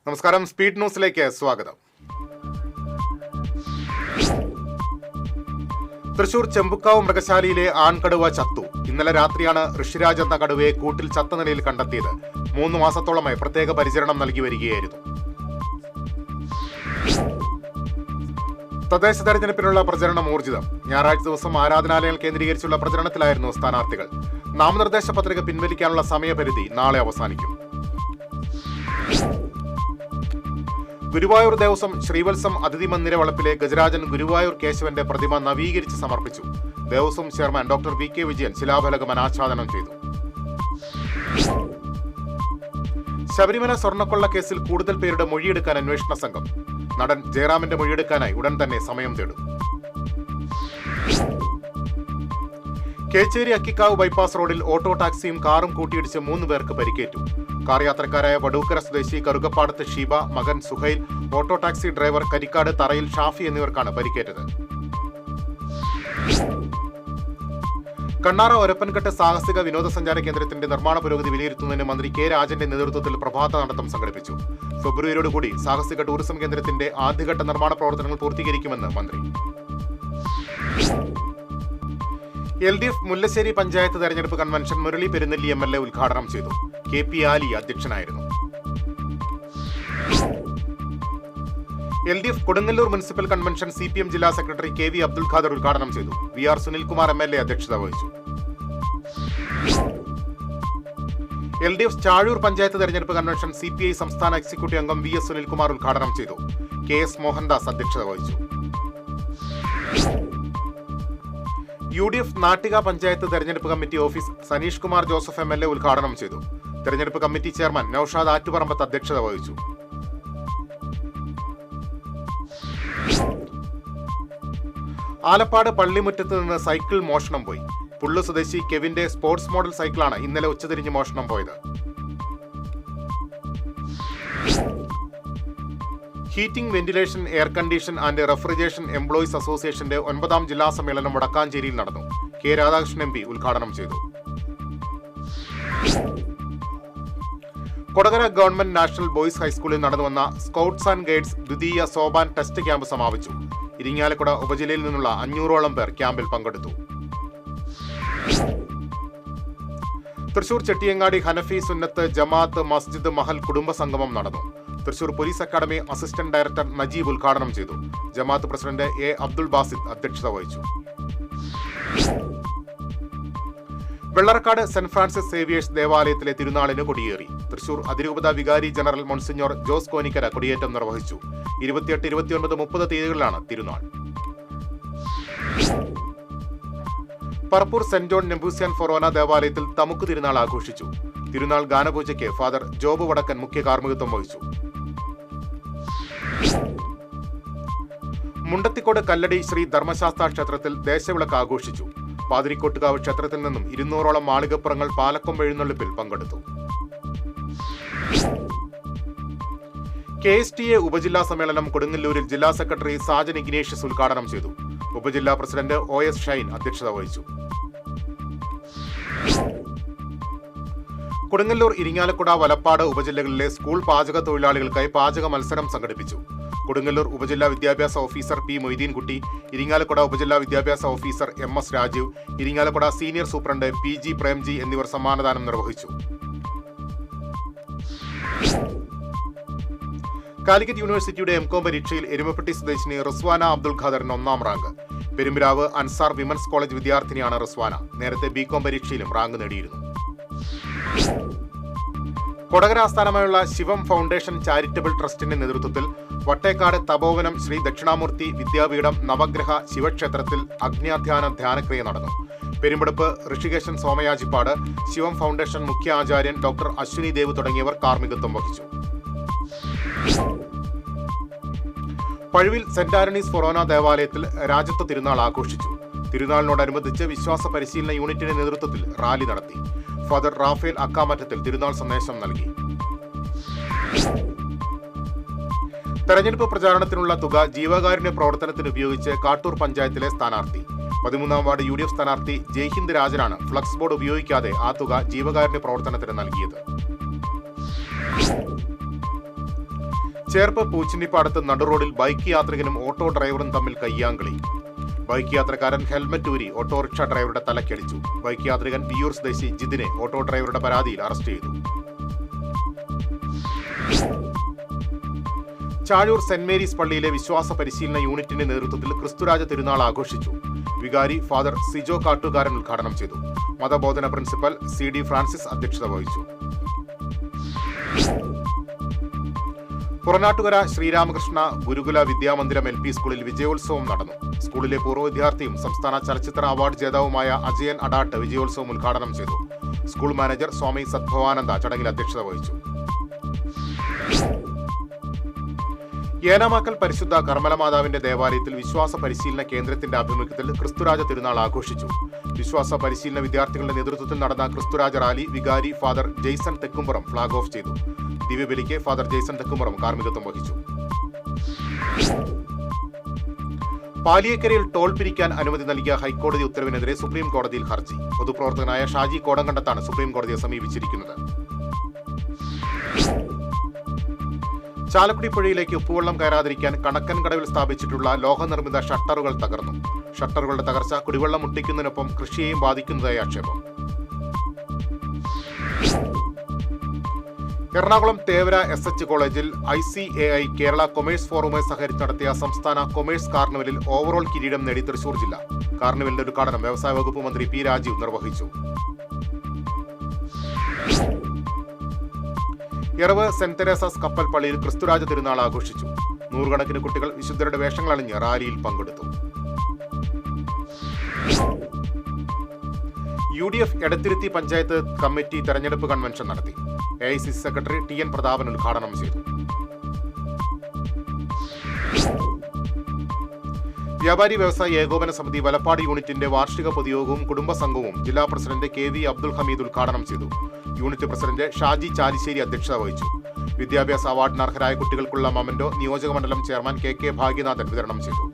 നമസ്കാരം, സ്പീഡ് ന്യൂസിലേക്ക് സ്വാഗതം. തൃശൂർ ചെമ്പുക്കാവ് മൃഗശാലയിലെ ആൺകടുവ ചത്തു. ഇന്നലെ രാത്രിയാണ് ഋഷിരാജ് എന്ന കടുവയെ കൂട്ടിൽ ചത്ത നിലയിൽ കണ്ടെത്തിയത്. 3 മാസത്തോളമായി പ്രത്യേക പരിചരണം നൽകി വരികയായിരുന്നു. തദ്ദേശ തെരഞ്ഞെടുപ്പിനുള്ള പ്രചരണം ഊർജിതം. ഞായറാഴ്ച ദിവസം ആരാധനാലയങ്ങൾ കേന്ദ്രീകരിച്ചുള്ള പ്രചരണത്തിലായിരുന്നു സ്ഥാനാർത്ഥികൾ. നാമനിർദ്ദേശ പത്രിക പിൻവലിക്കാനുള്ള സമയപരിധി നാളെ അവസാനിക്കും. ഗുരുവായൂർ ദേവസ്വം ശ്രീവത്സം അതിഥി മന്ദിര വളപ്പിലെ ഗജരാജൻ ഗുരുവായൂർ കേശവന്റെ പ്രതിമ നവീകരിച്ച് സമർപ്പിച്ചു. Devaswom chairman doctor V K Vijayan ശിലാഫലകം അനാച്ഛാദനം ചെയ്തു. ശബരിമല സ്വർണ്ണക്കൊള്ള കേസിൽ കൂടുതൽ പേരുടെ മൊഴിയെടുക്കാൻ അന്വേഷണ സംഘം. നടൻ ജയറാമിന്റെ മൊഴിയെടുക്കാനായി ഉടൻ തന്നെ സമയം തേടും. കേച്ചേരി അക്കിക്കാവ് ബൈപ്പാസ് റോഡിൽ ഓട്ടോ ടാക്സിയും കാറും കൂട്ടിയിടിച്ച് 3 പേർക്ക് പരിക്കേറ്റു. കാർ യാത്രക്കാരായ വടൂക്കര സ്വദേശി കറുകപ്പാടത്ത് ഷീബ, മകൻ Suhail, auto taxi driver Karikkad തറയിൽ ഷാഫി എന്നിവർക്കാണ് പരിക്കേറ്റത്. കണ്ണാറ ഒരപ്പൻകെട്ട് സാഹസിക വിനോദസഞ്ചാര കേന്ദ്രത്തിന്റെ നിർമ്മാണ പുരോഗതി വിലയിരുത്തുന്നതിന് മന്ത്രി കെ രാജന്റെ നേതൃത്വത്തിൽ പ്രഭാത നടത്തം സംഘടിപ്പിച്ചു. ഫെബ്രുവരിയോടുകൂടി സാഹസിക ടൂറിസം കേന്ദ്രത്തിന്റെ ആദ്യഘട്ട നിർമ്മാണ പ്രവർത്തനങ്ങൾ പൂർത്തീകരിക്കുമെന്ന് മന്ത്രി. LDF മുല്ലശ്ശേരി പഞ്ചായത്ത് തെരഞ്ഞെടുപ്പ് കൺവെൻഷൻ മുരളി പെരുന്നെല്ലി MLA ഉദ്ഘാടനം ചെയ്തു. KP ആലി അധ്യക്ഷനായിരുന്നു. LDF Kodungallur municipal convention CPM ജില്ലാ സെക്രട്ടറി KV അബ്ദുൽ ഖാദർ ഉദ്ഘാടനം ചെയ്തു. VR സുനിൽകുമാർ MLA അധ്യക്ഷത വഹിച്ചു. LDF ചാഴൂർ പഞ്ചായത്ത് തെരഞ്ഞെടുപ്പ് കൺവെൻഷൻ CPI സംസ്ഥാന എക്സിക്യൂട്ടീവ് അംഗം VS സുനിൽകുമാർ ഉദ്ഘാടനം ചെയ്തു. KS മോഹൻദാസ് അധ്യക്ഷത വഹിച്ചു. UDF നാട്ടിക പഞ്ചായത്ത് തെരഞ്ഞെടുപ്പ് committee office Saneesh Kumar Joseph MLA ഉദ്ഘാടനം ചെയ്തു. തെരഞ്ഞെടുപ്പ് കമ്മിറ്റി ചെയർമാൻ നൌഷാദ് ആറ്റുപറമ്പത്ത് അധ്യക്ഷത വഹിച്ചു. ആലപ്പാട് പള്ളിമുറ്റത്ത് നിന്ന് സൈക്കിൾ മോഷണം പോയി. പുള്ളു സ്വദേശി കെവിന്റെ സ്പോർട്സ് മോഡൽ സൈക്കിളാണ് ഇന്നലെ ഉച്ചതിരിഞ്ഞ് മോഷണം പോയത്. Heating, ventilation, air condition and refrigeration employees അസോസിയേഷന്റെ 9ാം ജില്ലാ സമ്മേളനം വടക്കാഞ്ചേരിയിൽ നടന്നു. കെ രാധാകൃഷ്ണൻ MP ഉദ്ഘാടനം ചെയ്തു. കൊടകര ഗവൺമെന്റ് നാഷണൽ ബോയ്സ് ഹൈസ്കൂളിൽ നടന്നുവന്ന സ്കൗട്ട്സ് ആൻഡ് ഗൈഡ്സ് ദ്വിതീയ സോപാൻ ടെസ്റ്റ് ക്യാമ്പ് സമാപിച്ചു. ഇരിങ്ങാലക്കുട ഉപജില്ലയിൽ നിന്നുള്ള 500ഓളം പേർ ക്യാമ്പിൽ പങ്കെടുത്തു. തൃശൂർ ചെട്ടിയങ്ങാടി ഹനഫി സുന്നത്ത് ജമാഅത്ത് മസ്ജിദ് മഹൽ കുടുംബ സംഗമം നടന്നു. Thrissur police academy assistant director Najeeb ഉദ്ഘാടനം ചെയ്തു. ജമാഅത്ത് പ്രസിഡന്റ് A അബ്ദുൾ ബാസിദ് അധ്യക്ഷത വഹിച്ചു. വെള്ളറക്കാട് സെന്റ് ഫ്രാൻസിസ് സേവിയേഴ്സ് ദേവാലയത്തിലെ തിരുനാളിന് കൊടിയേറി. തൃശൂർ അതിരൂപത വികാരി ജനറൽ മോൺസിഞ്ഞോർ ജോസ് കോനിക്കര കൊടിയേറ്റം നിർവഹിച്ചു. 28, 29, 30 തീയതികളിലാണ് തിരുനാൾ. പറപ്പൂർ സെന്റ് ജോൺ നെബൂസ്യാൻ ഫൊറോന ദേവാലയത്തിൽ തമുക്ക് തിരുനാൾ ആഘോഷിച്ചു. തിരുനാൾ ഗാനപൂജയ്ക്ക് ഫാദർ ജോബ് വടക്കൻ മുഖ്യ കാർമ്മികത്വം വഹിച്ചു. മുണ്ടത്തിക്കോട് കല്ലടി ശ്രീ ധർമ്മശാസ്ത്ര ക്ഷേത്രത്തിൽ ദേശവിളക്ക് ആഘോഷിച്ചു. പാതിരിക്കോട്ടുകാവ് ക്ഷേത്രത്തിൽ നിന്നും 200ഓളം മാളികപ്പുറങ്ങൾ പാലക്കൊമ്പ് എഴുന്നള്ളിപ്പിൽ പങ്കെടുത്തു. KSTA ഉപജില്ലാ സമ്മേളനം കൊടുങ്ങല്ലൂരിൽ ജില്ലാ സെക്രട്ടറി സാജൻ ഇഗ്നേഷ്യസ് ഉദ്ഘാടനം ചെയ്തു. ഉപജില്ലാ പ്രസിഡന്റ് OS ഷൈൻ അധ്യക്ഷത വഹിച്ചു. കൊടുങ്ങല്ലൂർ, ഇരിങ്ങാലക്കുട, വലപ്പാട് ഉപജില്ലകളിലെ സ്കൂൾ പാചക തൊഴിലാളികൾക്കായി പാചക മത്സരം സംഘടിപ്പിച്ചു. കൊടുങ്ങല്ലൂർ ഉപജില്ലാ വിദ്യാഭ്യാസ ഓഫീസർ P മൊയ്തീൻകുട്ടി, ഇരിങ്ങാലക്കുട ഉപജില്ലാ വിദ്യാഭ്യാസ officer MS Rajeev, Irinjalakuda senior superintendent PG Premji എന്നിവർ സമ്മാനദാനം നിർവഹിച്ചു. കാലിക്കറ്റ് യൂണിവേഴ്സിറ്റിയുടെ MCOM പരീക്ഷയിൽ എരുമപ്പെട്ടി സ്വദേശിനി റിസ്വാന അബ്ദുൽ ഖാദറിന് 1ാം rank. Perumbavoor Ansar women's college വിദ്യാർത്ഥിനിയാണ് റിസ്വാന. നേരത്തെ BCom പരീക്ഷയിലും റാങ്ക് നേടിയിരുന്നു. കൊടകര ആസ്ഥാനമായുള്ള ശിവം ഫൗണ്ടേഷൻ ചാരിറ്റബിൾ ട്രസ്റ്റിന്റെ നേതൃത്വത്തിൽ വട്ടേക്കാട് തപോവനം ശ്രീ ദക്ഷിണാമൂർത്തി വിദ്യാപീഠം നവഗ്രഹ ശിവക്ഷേത്രത്തിൽ അഗ്നിധ്യാന ധ്യാനക്രിയ നടന്നു. പെരുമ്പടുപ്പ് ഋഷികേശൻ സോമയാജിപ്പാട് ശിവം ഫൗണ്ടേഷൻ മുഖ്യ ആചാര്യൻ ഡോക്ടർ അശ്വിനി ദേവ് തുടങ്ങിയവർ കാർമ്മികത്വം വഹിച്ചു. പഴുവിൽ സെന്റ് ആന്റണീസ് ഫൊറോന ദേവാലയത്തിൽ രാജത്വ തിരുനാൾ ആഘോഷിച്ചു. തിരുനാളിനോടനുബന്ധിച്ച് വിശ്വാസ പരിശീലന യൂണിറ്റിന്റെ നേതൃത്വത്തിൽ റാലി നടത്തി. ഫാദർ റാഫേൽ അക്കാമറ്റത്തിൽ തിരുനാൾ സന്ദേശം നൽകി. തെരഞ്ഞെടുപ്പ് പ്രചാരണത്തിനുള്ള തുക ജീവകാരുണ്യ പ്രവർത്തനത്തിന് ഉപയോഗിച്ച് കാട്ടൂർ പഞ്ചായത്തിലെ സ്ഥാനാർത്ഥി 13ാം വാർഡ് UDF സ്ഥാനാർത്ഥി ജയ്ഹിന്ദ് രാജനാണ് ഫ്ലക്സ് ബോർഡ് ഉപയോഗിക്കാതെ ആ തുക ജീവകാരുണ്യ പ്രവർത്തനത്തിന് നൽകിയത്. ചേർപ്പ് പൂച്ചിനിപ്പാടത്ത് നടുറോഡിൽ ബൈക്ക് യാത്രികനും ഓട്ടോ ഡ്രൈവറും തമ്മിൽ കയ്യാങ്കളി. ബൈക്ക് യാത്രക്കാരൻ ഹെൽമറ്റ് ഊരി ഓട്ടോറിക്ഷ ഡ്രൈവറുടെ തലക്കടിച്ചു. ബൈക്ക് യാത്രികൻ വിയൂർ സ്വദേശി ജിതിനെ ഓട്ടോ ഡ്രൈവറുടെ പരാതിയിൽ അറസ്റ്റ് ചെയ്തു. ചാഴൂർ സെന്റ് മേരീസ് പള്ളിയിലെ വിശ്വാസ പരിശീലന യൂണിറ്റിന്റെ നേതൃത്വത്തിൽ ക്രിസ്തുരാജ തിരുനാൾ ആഘോഷിച്ചു. വികാരി ഫാദർ സിജോ കാട്ടുകാരൻ ഉദ്ഘാടനം ചെയ്തു. മതബോധന പ്രിൻസിപ്പൽ CD ഫ്രാൻസിസ് അധ്യക്ഷത വഹിച്ചു. പുറനാട്ടുകര ശ്രീരാമകൃഷ്ണ ഗുരുകുല വിദ്യാമന്ദിരം LP സ്കൂളിൽ വിജയോത്സവം നടന്നു. സ്കൂളിലെ പൂർവ്വ വിദ്യാർത്ഥിയും സംസ്ഥാന ചലച്ചിത്ര അവാർഡ് ജേതാവുമായ അജയൻ അഡാട്ട് വിജയോത്സവം ഉദ്ഘാടനം ചെയ്തു. സ്കൂൾ മാനേജർ സ്വാമി സദ്ഭവാനന്ദ ചടങ്ങിൽ അധ്യക്ഷത വഹിച്ചു. ഏനാമാക്കൽ പരിശുദ്ധ കർമ്മലമാതാവിന്റെ ദേവാലയത്തിൽ വിശ്വാസ പരിശീലന കേന്ദ്രത്തിന്റെ ആഭിമുഖ്യത്തിൽ ക്രിസ്തുരാജ തിരുനാൾ ആഘോഷിച്ചു. വിശ്വാസ പരിശീലന വിദ്യാർത്ഥികളുടെ നേതൃത്വത്തിൽ നടന്ന ക്രിസ്തുരാജ റാലി വികാരി father Jaison Thekkumpuram flag off ചെയ്തു. ദിവ്യബലിക്ക് ഫാദർ ജെയ്സൺ തെക്കുംപുറം കാർമ്മികത്വം വഹിച്ചു. പാലിയേക്കരയിൽ ടോൾ പിരിക്കാൻ അനുമതി നൽകിയ ഹൈക്കോടതി ഉത്തരവിനെതിരെ സുപ്രീം കോടതിയിൽ ഹർജി. പൊതുപ്രവർത്തകനായ ഷാജി കോടങ്കണ്ടത്താണ് സുപ്രീം കോടതിയെ സമീപിച്ചിരിക്കുന്നത്. ചാലക്കുടി പുഴയിലേക്ക് ഉപ്പുവെള്ളം കയറാതിരിക്കാൻ കണക്കൻകടവിൽ സ്ഥാപിച്ചിട്ടുള്ള ലോഹനിർമ്മിത ഷട്ടറുകൾ തകർന്നു. ഷട്ടറുകളുടെ തകർച്ച കുടിവെള്ളം മുട്ടിക്കുന്നതിനൊപ്പം കൃഷിയെയും ബാധിക്കുന്നതായി ആക്ഷേപം. എറണാകുളം തേവര SH കോളേജിൽ ICAI കേരള കൊമേഴ്സ് ഫോറവുമായി സഹകരിച്ച് നടത്തിയ സംസ്ഥാന കൊമേഴ്സ് കാർണിവലിൽ ഓവറോൾ കിരീടം നേടി തൃശൂർ ജില്ല. കാർണിവലിന്റെ ഉദ്ഘാടനം വ്യവസായ വകുപ്പ് മന്ത്രി P രാജീവ് നിർവഹിച്ചു. എറവ് സെന്റ് തെരേസാസ് കപ്പൽ പള്ളിയിൽ ക്രിസ്തുരാജ തിരുനാൾ ആഘോഷിച്ചു. നൂറുകണക്കിന് കുട്ടികൾ വിശുദ്ധരുടെ വേഷങ്ങൾ അണിഞ്ഞ് റാലിയിൽ പങ്കെടുത്തു. UDF എടത്തിരുത്തി പഞ്ചായത്ത് കമ്മിറ്റി തെരഞ്ഞെടുപ്പ് കൺവെൻഷൻ നടത്തി. AICC സെക്രട്ടറി TN പ്രതാപൻ ഉദ്ഘാടനം ചെയ്തു. വ്യാപാരി വ്യവസായി ഏകോപന സമിതി വലപ്പാട് യൂണിറ്റിന്റെ വാർഷിക പൊതുയോഗവും കുടുംബസംഘവും ജില്ലാ പ്രസിഡന്റ് KV അബ്ദുൽ ഹമീദ് ഉദ്ഘാടനം ചെയ്തു. യൂണിറ്റ് പ്രസിഡന്റ് ഷാജി ചാലിശ്ശേരി അധ്യക്ഷത വഹിച്ചു. വിദ്യാഭ്യാസ അവാർഡിന് അർഹരായ കുട്ടികൾക്കുള്ള മൊമെന്റോ നിയോജക മണ്ഡലം ചെയർമാൻ KK ഭാഗ്യനാഥൻ വിതരണം ചെയ്തു.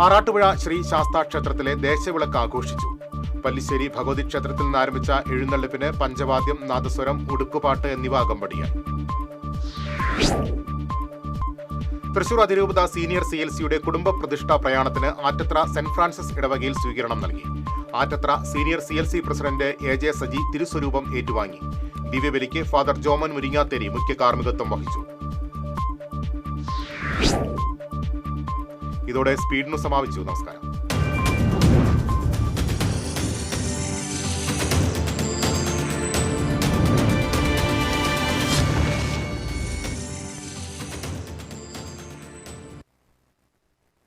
ആറാട്ടുപുഴ ശ്രീ ശാസ്താ ക്ഷേത്രത്തിലെ ദേശവിളക്ക് ആഘോഷിച്ചു. പല്ലിശ്ശേരി ഭഗവതി ക്ഷേത്രത്തിൽ നിന്ന് ആരംഭിച്ച എഴുന്നള്ളിപ്പിന് പഞ്ചവാദ്യം, നാദസ്വരം, ഉടുക്കുപാട്ട് എന്നിവ അകമ്പടിയായി. തൃശൂർ അതിരൂപത സീനിയർ CLCയുടെ കുടുംബ പ്രതിഷ്ഠാ പ്രയാണത്തിന് ആറ്റത്ര സെന്റ് ഫ്രാൻസിസ് ഇടവകയിൽ സ്വീകരണം നൽകി. Attathra senior CLC president AJ Saji തിരുസ്വരൂപം ഏറ്റുവാങ്ങി. ദിവ്യബലിക്ക് ഫാദർ ജോമൻ മുരിങ്ങാത്തേരി മുഖ്യ കാർമ്മികത്വം വഹിച്ചു. ഇതോടെ സ്പീഡ് ന്യൂസ് സമാപിച്ചു. നമസ്കാരം.